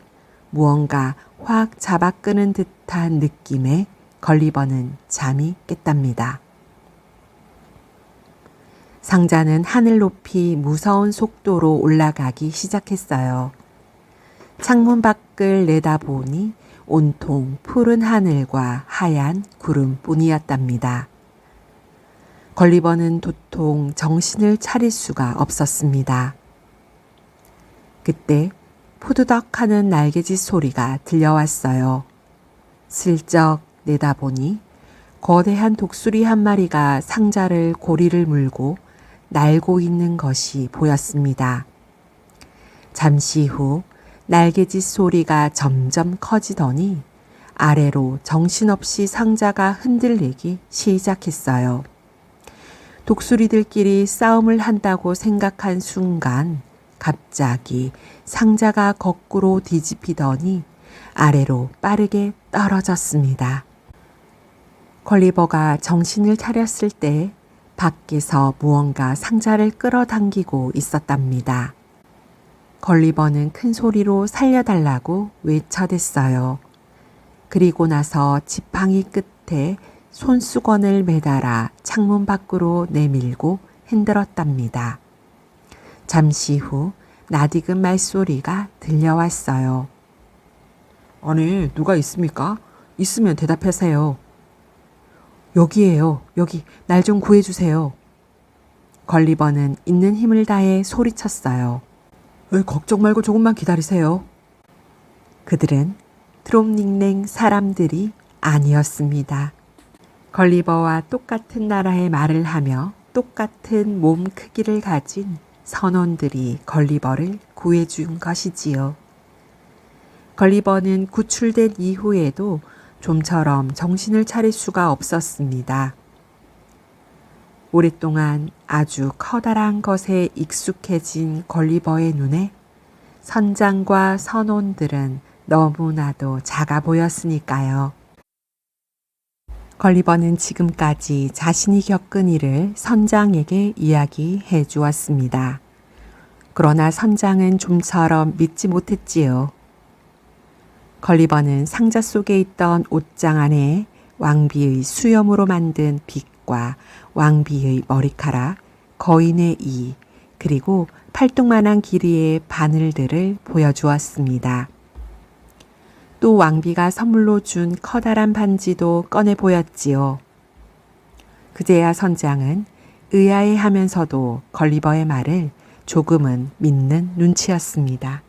Speaker 1: 무언가 확 잡아끄는 듯한 느낌에 걸리버는 잠이 깼답니다. 상자는 하늘 높이 무서운 속도로 올라가기 시작했어요. 창문 밖을 내다보니 온통 푸른 하늘과 하얀 구름뿐이었답니다. 걸리버는 도통 정신을 차릴 수가 없었습니다. 그때 푸드덕하는 날개짓 소리가 들려왔어요. 슬쩍 내다보니 거대한 독수리 한 마리가 상자를 고리를 물고 날고 있는 것이 보였습니다. 잠시 후 날개짓 소리가 점점 커지더니 아래로 정신없이 상자가 흔들리기 시작했어요. 독수리들끼리 싸움을 한다고 생각한 순간 갑자기 상자가 거꾸로 뒤집히더니 아래로 빠르게 떨어졌습니다. 걸리버가 정신을 차렸을 때 밖에서 무언가 상자를 끌어당기고 있었답니다. 걸리버는 큰 소리로 살려달라고 외쳐댔어요. 그리고 나서 지팡이 끝에 손수건을 매달아 창문 밖으로 내밀고 흔들었답니다. 잠시 후 낯익은 말소리가 들려왔어요. 아니, 누가 있습니까? 있으면 대답하세요. 여기에요. 여기 날 좀 구해주세요. 걸리버는 있는 힘을 다해 소리쳤어요. 걱정 말고 조금만 기다리세요. 그들은 드롭닝냉 사람들이 아니었습니다. 걸리버와 똑같은 나라의 말을 하며 똑같은 몸 크기를 가진 선원들이 걸리버를 구해준 것이지요. 걸리버는 구출된 이후에도 좀처럼 정신을 차릴 수가 없었습니다. 오랫동안 아주 커다란 것에 익숙해진 걸리버의 눈에 선장과 선원들은 너무나도 작아 보였으니까요. 걸리버는 지금까지 자신이 겪은 일을 선장에게 이야기해 주었습니다. 그러나 선장은 좀처럼 믿지 못했지요. 걸리버는 상자 속에 있던 옷장 안에 왕비의 수염으로 만든 빛과 왕비의 머리카락, 거인의 이, 그리고 팔뚝만한 길이의 바늘들을 보여주었습니다. 또 왕비가 선물로 준 커다란 반지도 꺼내 보였지요. 그제야 선장은 의아해하면서도 걸리버의 말을 조금은 믿는 눈치였습니다.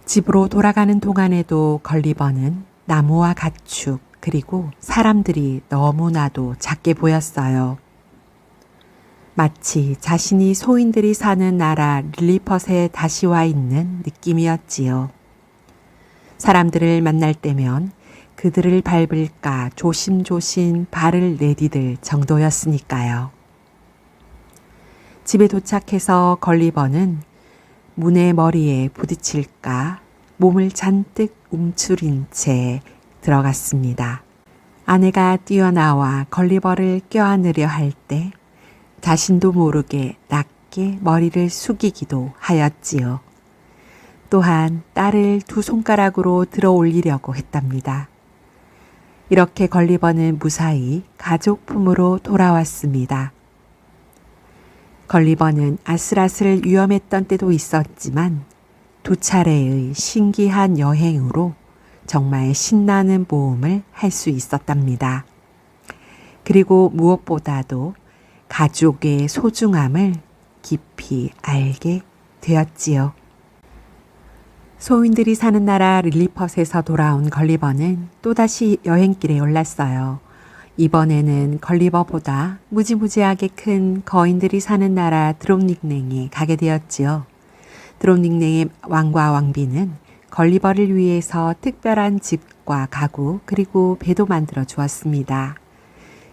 Speaker 1: 집으로 돌아가는 동안에도 걸리버는 나무와 가축 그리고 사람들이 너무나도 작게 보였어요. 마치 자신이 소인들이 사는 나라 릴리펫에 다시 와 있는 느낌이었지요. 사람들을 만날 때면 그들을 밟을까 조심조심 발을 내디딜 정도였으니까요. 집에 도착해서 걸리버는 문의 머리에 부딪힐까 몸을 잔뜩 움츠린 채 들어갔습니다. 아내가 뛰어나와 걸리버를 껴안으려 할 때 자신도 모르게 낮게 머리를 숙이기도 하였지요. 또한 딸을 두 손가락으로 들어 올리려고 했답니다. 이렇게 걸리버는 무사히 가족 품으로 돌아왔습니다. 걸리버는 아슬아슬 위험했던 때도 있었지만 두 차례의 신기한 여행으로 정말 신나는 모험을 할 수 있었답니다. 그리고 무엇보다도 가족의 소중함을 깊이 알게 되었지요. 소인들이 사는 나라 릴리펫에서 돌아온 걸리버는 또다시 여행길에 올랐어요. 이번에는 걸리버보다 무지무지하게 큰 거인들이 사는 나라 드롭닉냉에 가게 되었지요. 드롭닉냉의 왕과 왕비는 걸리버를 위해서 특별한 집과 가구 그리고 배도 만들어 주었습니다.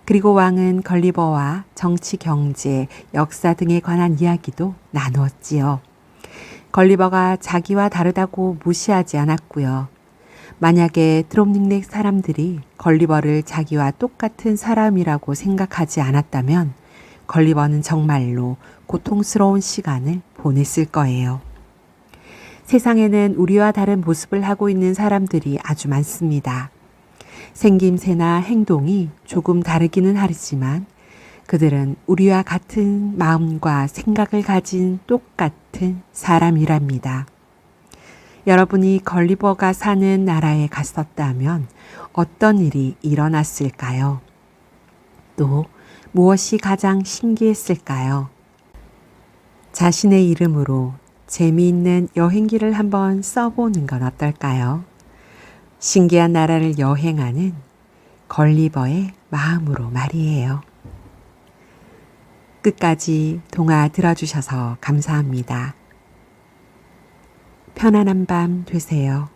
Speaker 1: 그리고 왕은 걸리버와 정치, 경제, 역사 등에 관한 이야기도 나누었지요. 걸리버가 자기와 다르다고 무시하지 않았고요. 만약에 드롭닉넥 사람들이 걸리버를 자기와 똑같은 사람이라고 생각하지 않았다면 걸리버는 정말로 고통스러운 시간을 보냈을 거예요. 세상에는 우리와 다른 모습을 하고 있는 사람들이 아주 많습니다. 생김새나 행동이 조금 다르기는 하지만 그들은 우리와 같은 마음과 생각을 가진 똑같은 사람이랍니다. 여러분이 걸리버가 사는 나라에 갔었다면 어떤 일이 일어났을까요? 또 무엇이 가장 신기했을까요? 자신의 이름으로 재미있는 여행기를 한번 써보는 건 어떨까요? 신기한 나라를 여행하는 걸리버의 마음으로 말이에요. 끝까지 동화 들어주셔서 감사합니다. 편안한 밤 되세요.